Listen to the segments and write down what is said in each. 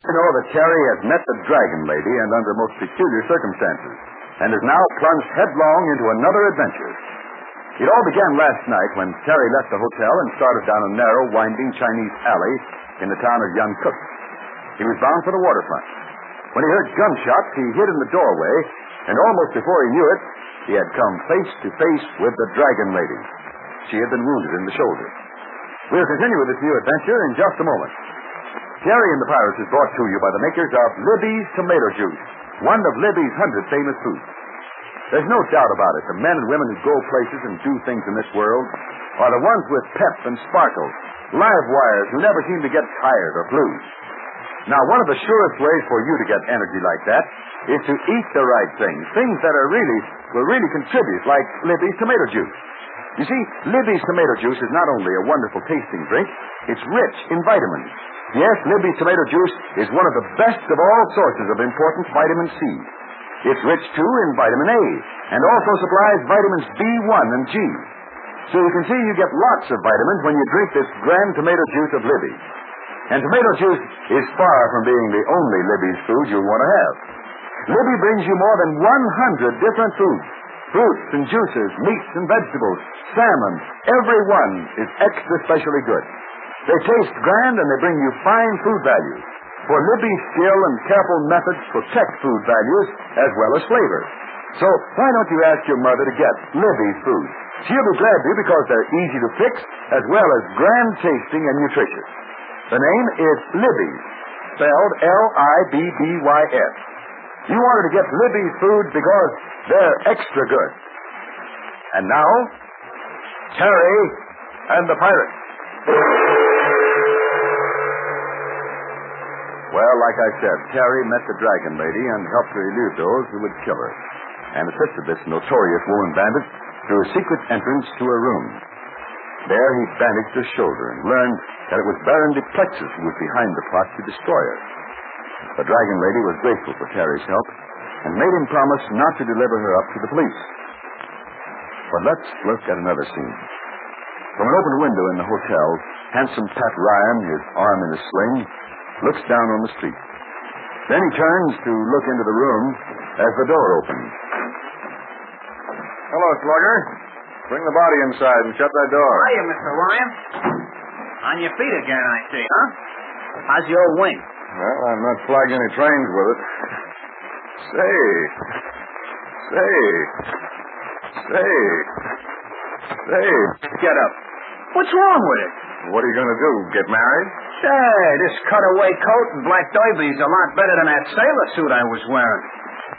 You know that Terry has met the Dragon Lady and under most peculiar circumstances, and is now plunged headlong into another adventure. It all began last night when Terry left the hotel and started down a narrow, winding Chinese alley in the town of Yankuk. He was bound for the waterfront. When he heard gunshots, he hid in the doorway, and almost before he knew it, he had come face to face with the Dragon Lady. She had been wounded in the shoulder. We'll continue with this new adventure in just a moment. Terry and the Pirates is brought to you by the makers of Libby's Tomato Juice, one of Libby's 100 famous foods. There's no doubt about it. The men and women who go places and do things in this world are the ones with pep and sparkle, live wires who never seem to get tired or blue. Now, one of the surest ways for you to get energy like that is to eat the right things that will really contribute, like Libby's Tomato Juice. You see, Libby's Tomato Juice is not only a wonderful tasting drink, it's rich in vitamins. Yes, Libby's Tomato Juice is one of the best of all sources of important vitamin C. It's rich, too, in vitamin A, and also supplies vitamins B1 and G. So you can see you get lots of vitamins when you drink this grand tomato juice of Libby. And tomato juice is far from being the only Libby's food you'll want to have. Libby brings you more than 100 different foods. Fruits and juices, meats and vegetables, salmon. Every one is extra specially good. They taste grand and they bring you fine food values. For Libby's skill and careful methods protect food values as well as flavor. So why don't you ask your mother to get Libby's food? She'll be glad to because they're easy to fix as well as grand tasting and nutritious. The name is Libby's, spelled L-I-B-B-Y-S. You want her to get Libby's food because they're extra good. And now, Terry and the Pirates. Well, like I said, Terry met the Dragon Lady and helped her elude those who would kill her, and assisted this notorious woman bandit through a secret entrance to her room. There he bandaged her shoulder and learned that it was Baron de Plexus who was behind the plot to destroy her. The Dragon Lady was grateful for Terry's help and made him promise not to deliver her up to the police. But let's look at another scene. From an open window in the hotel, handsome Pat Ryan, his arm in a sling, looks down on the street. Then he turns to look into the room as the door opens. Hello, Slugger. Bring the body inside and shut that door. Hiya, Mr. Ryan. On your feet again, I see, huh? How's your old wing? Well, I'm not flagging any trains with it. Say. Get up. What's wrong with it? What are you going to do, get married? Say, this cutaway coat and black derby's a lot better than that sailor suit I was wearing.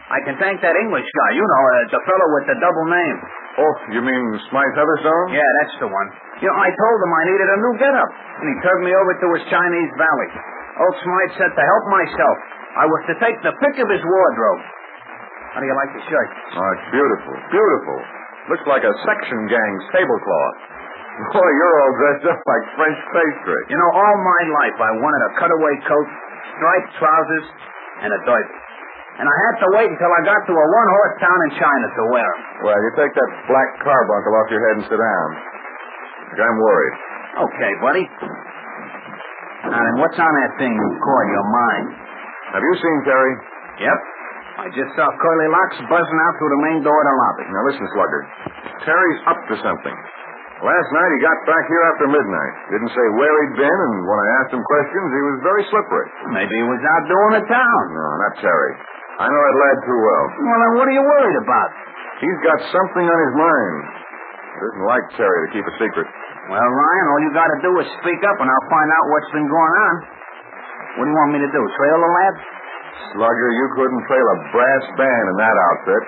I can thank that English guy, the fellow with the double name. Oh, you mean Smythe Heatherstone? Yeah, that's the one. I told him I needed a new get-up, and he turned me over to his Chinese valet. Old Smythe said to help myself, I was to take the pick of his wardrobe. How do you like the shirt? Oh, it's beautiful. Beautiful. Looks like a section gang's tablecloth. Boy, you're all dressed up like French pastry. All my life I wanted a cutaway coat, striped trousers, and a derby. And I had to wait until I got to a one-horse town in China to wear them. Well, you take that black carbuncle off your head and sit down. I'm worried. Okay, buddy. Now then, what's on that thing you call your mind? Have you seen Terry? Yep. I just saw Curly Locks buzzing out through the main door of the lobby. Now listen, Slugger. Terry's up to something. Last night he got back here after midnight. Didn't say where he'd been, and when I asked him questions, he was very slippery. Maybe he was out doing the town. No, not Terry. I know that lad too well. Well, then what are you worried about? He's got something on his mind. He doesn't like Terry to keep a secret. Well, Ryan, all you got to do is speak up, and I'll find out what's been going on. What do you want me to do, trail the lad? Slugger, you couldn't trail a brass band in that outfit.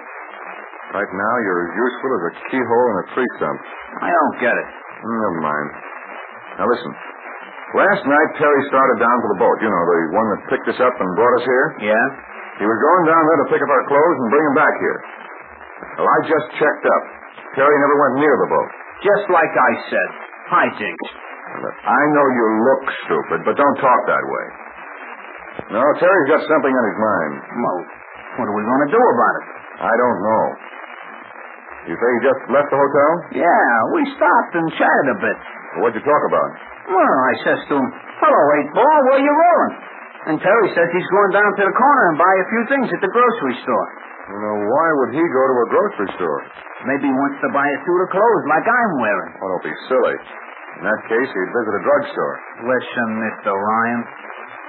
Right now, you're as useful as a keyhole in a tree stump. I don't get it. Never mind. Now, listen. Last night, Terry started down to the boat. The one that picked us up and brought us here. Yeah? He was going down there to pick up our clothes and bring them back here. Well, I just checked up. Terry never went near the boat. Just like I said. Hijinks. I know you look stupid, but don't talk that way. No, Terry's got something on his mind. Well, what are we going to do about it? I don't know. You say he just left the hotel? Yeah, we stopped and chatted a bit. Well, what'd you talk about? Well, I says to him, hello, 8-ball, where you rolling? And Terry says he's going down to the corner and buy a few things at the grocery store. Why would he go to a grocery store? Maybe he wants to buy a suit of clothes like I'm wearing. Oh, don't be silly. In that case, he'd visit a drugstore. Listen, Mr. Ryan.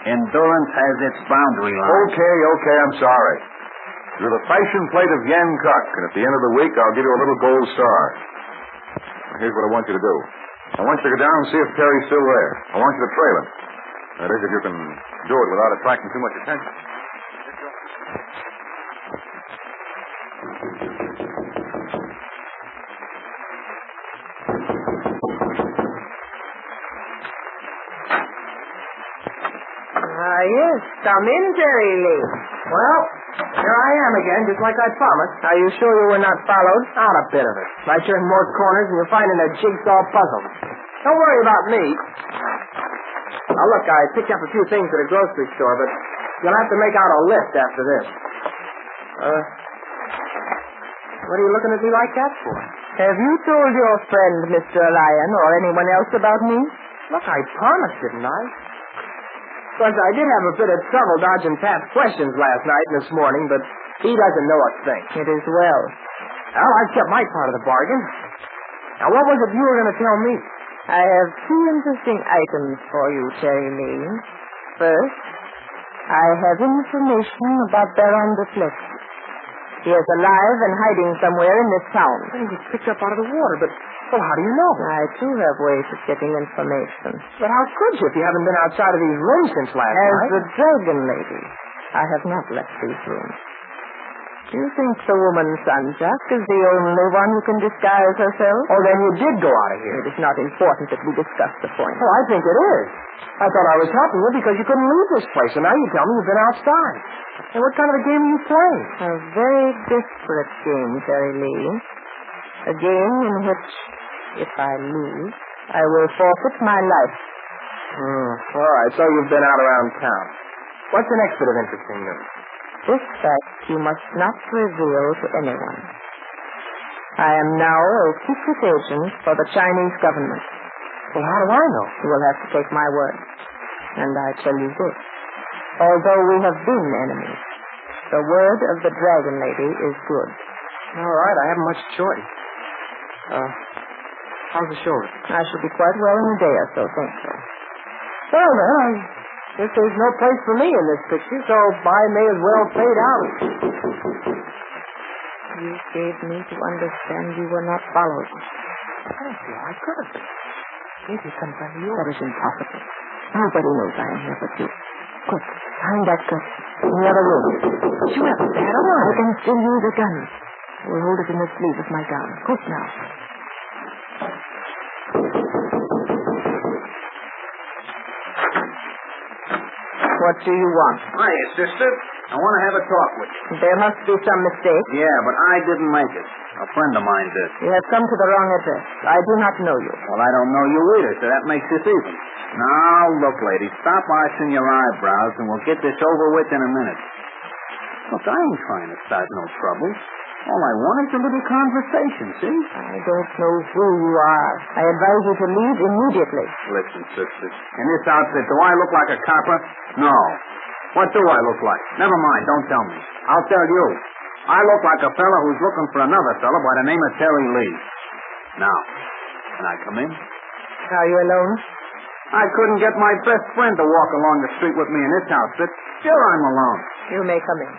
Endurance has its boundary line. Okay, I'm sorry. You're the fashion plate of Yan Kuk, and at the end of the week, I'll give you a little gold star. Now, here's what I want you to do. I want you to go down and see if Terry's still there. I want you to trail him. That is, if you can do it without attracting too much attention. Yes. Come in, Terry Lee. Well, here I am again, just like I promised. Are you sure you were not followed? Not a bit of it. I turned more corners and you're finding a jigsaw puzzle. Don't worry about me. Now, look, I picked up a few things at a grocery store, but you'll have to make out a list after this. What are you looking at me like that for? Have you told your friend, Mr. Lyon, or anyone else about me? Look, I promised, didn't I? Of course, I did have a bit of trouble dodging Pat's questions last night and this morning, but he doesn't know a thing. It is well. Well, I've kept my part of the bargain. Now, what was it you were going to tell me? I have two interesting items for you, Terry Lee. First, I have information about Baron de Fleck. He is alive and hiding somewhere in this town. He was picked up out of the water, but how do you know? I, too, have ways of getting information. But how could you if you haven't been outside of these rooms since last night? As the Dragon Lady, I have not left these rooms. Do you think the woman Sanjak is the only one who can disguise herself? Oh, then you did go out of here. It is not important that we discuss the point. Oh, I think it is. I thought I was helping you because you couldn't leave this place, and now you tell me you've been outside. And what kind of a game are you playing? A very desperate game, Terry Lee. A game in which, if I lose, I will forfeit my life. All right, so you've been out around town. What's the next bit of interesting news? This fact you must not reveal to anyone. I am now a secret agent for the Chinese government. Well, how do I know? You will have to take my word. And I tell you this. Although we have been enemies, the word of the Dragon Lady is good. All right, I haven't much choice. How's the shoulder? I shall be quite well in a day or so, thank you. Well, then, I guess there's no place for me in this picture, so I may as well fade out. You gave me to understand you were not followed. Thank you, I could have been. Maybe somebody else. That is impossible. Nobody knows I am here but you. Quick, behind that curtain, in the other room. But you haven't had a word. I can still use a gun. I will hold it in the sleeve of my gown. Quick now. What do you want? Hiya, sister. I want to have a talk with you. There must be some mistake. Yeah, but I didn't make it. A friend of mine did. You have come to the wrong address. I do not know you. Well, I don't know you either, so that makes this even. Now, look, lady, stop arching your eyebrows, and we'll get this over with in a minute. Look, I ain't trying to start no trouble. All I want is a little conversation, see? I don't know who you are. I advise you to leave immediately. Listen, sister, in this outfit, do I look like a copper? No. What do I look like? Never mind, don't tell me. I'll tell you. I look like a fella who's looking for another fella by the name of Terry Lee. Now, can I come in? Are you alone? I couldn't get my best friend to walk along the street with me in this outfit. Sure, I'm alone. You may come in.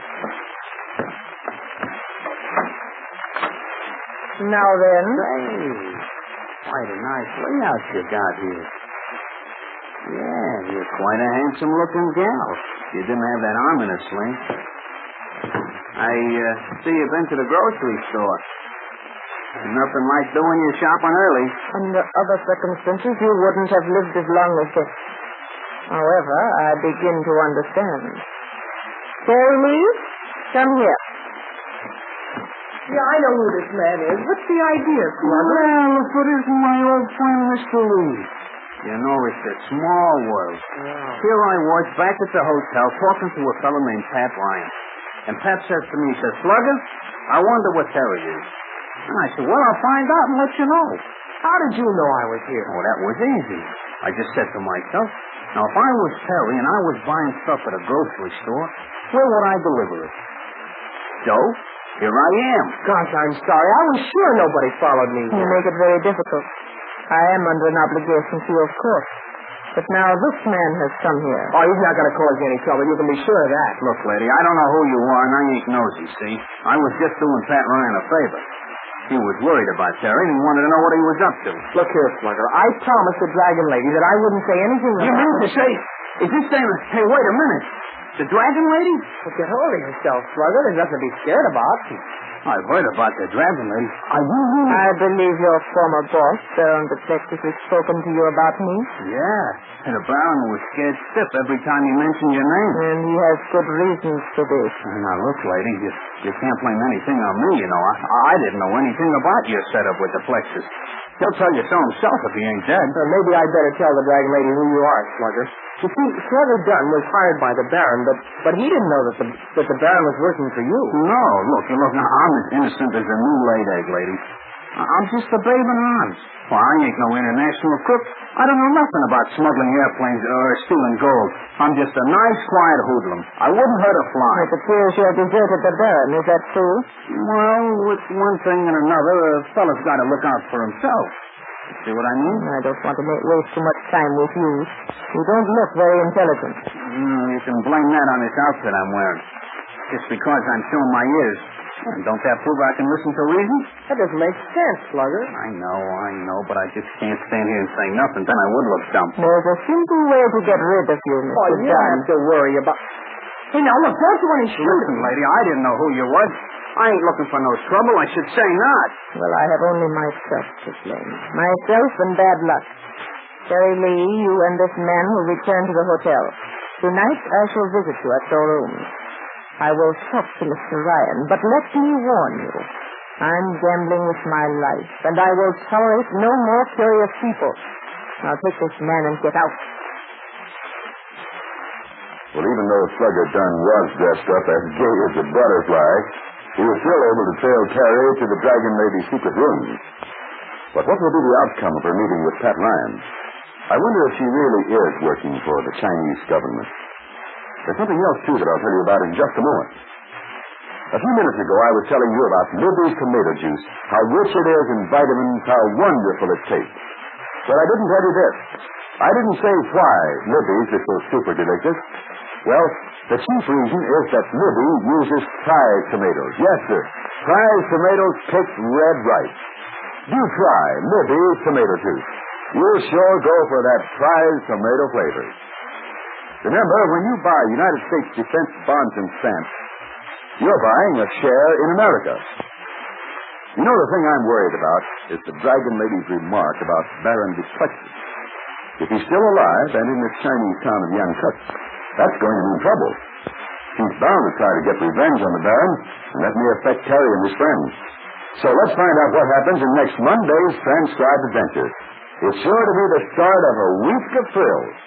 Now then. Hey, quite a nice layout you got here. Yeah, you're quite a handsome-looking gal. You didn't have that arm in a sling. I see you've been to the grocery store. Nothing like doing your shopping early. Under other circumstances, you wouldn't have lived as long as this. However, I begin to understand. Terry Lee, come here. Yeah, I know who this man is. What's the idea, Clever? Well, if it isn't my old friend, Mr. Lee. You know, it's a small world. Yeah. Here I was, back at the hotel, talking to a fellow named Pat Ryan. And Pat says to me, he says, Slugger, I wonder what Terry is. And I said, well, I'll find out and let you know. How did you know I was here? Oh, that was easy. I just said to myself, Now, if I was Terry and I was buying stuff at a grocery store, where would I deliver it? So, here I am. Gosh, I'm sorry. I was sure nobody followed me. You make it very difficult. I am under an obligation to you, of course. But now this man has come here. Oh, he's not going to cause you any trouble. You can be sure of that. Look, lady, I don't know who you are, and I ain't nosy, see? I was just doing Pat Ryan a favor. He was worried about Terry, and he wanted to know what he was up to. Look here, Slugger. I promised the Dragon Lady that I wouldn't say anything You mean to say... Is this thing... Hey, wait a minute. The Dragon Lady? Well, get hold of yourself, Slugger. There's nothing to be scared about. I've heard about the Dragon Lady. I believe your former boss, Baron Detective, has spoken to you about me. Yeah. And the Baron was scared stiff every time he mentioned your name. And he has good reasons for this. Now, look, lady, you can't blame anything on me, you know. I didn't know anything about your setup with the Plexus. He'll tell you so himself if he ain't dead. Maybe I'd better tell the Dragon Lady who you are, Slugger. You see, Slugger Dunn was hired by the Baron, but he didn't know that the Baron was working for you. No, look, now, I'm as innocent as a new-laid egg, lady. I'm just a babe in arms. Well, I ain't no international crook. I don't know nothing about smuggling airplanes or stealing gold. I'm just a nice, quiet hoodlum. I wouldn't hurt a fly. It appears you have deserted the Baron. Is that true? Well, with one thing and another, a fellow's got to look out for himself. You see what I mean? I don't want to waste too much time with you. You don't look very intelligent. You can blame that on this outfit I'm wearing. Just because I'm showing my ears. Don't that prove I can listen to reason? That doesn't make sense, Slugger. I know, but I just can't stand here and say nothing. Then I would look dumb. There's a simple way to get rid of you, Mr. Oh, you don't have to worry about... Hey, now, look, don't you want to shoot Listen, lady, I didn't know who you was. I ain't looking for no trouble. I should say not. Well, I have only myself to blame. Myself and bad luck. Terry Lee, you and this man will return to the hotel. Tonight, I shall visit you at your rooms. I will talk to Mr. Ryan, but let me warn you. I'm gambling with my life, and I will tolerate no more curious people. Now take this man and get out. Well, even though Slugger Dunn was dressed up as gay as a butterfly, he was still able to trail Terry to the Dragon Lady's secret rooms. But what will be the outcome of her meeting with Pat Ryan? I wonder if she really is working for the Chinese government. There's something else, too, that I'll tell you about in just a moment. A few minutes ago, I was telling you about Libby's tomato juice, how rich it is in vitamins, how wonderful it tastes. But I didn't tell you this. I didn't say why Libby's is so super delicious. Well, the chief reason is that Libby uses prize tomatoes. Yes, sir. Prize tomatoes picked red right. Do try Libby's tomato juice. You'll sure go for that prize tomato flavor. Remember, when you buy United States defense bonds and stamps, you're buying a share in America. You know, the thing I'm worried about is the Dragon Lady's remark about Baron Plexus. If he's still alive and in this Chinese town of Yankuk, that's going to mean trouble. He's bound to try to get revenge on the Baron, and that may affect Terry and his friends. So let's find out what happens in next Monday's transcribed adventure. It's sure to be the start of a week of thrills.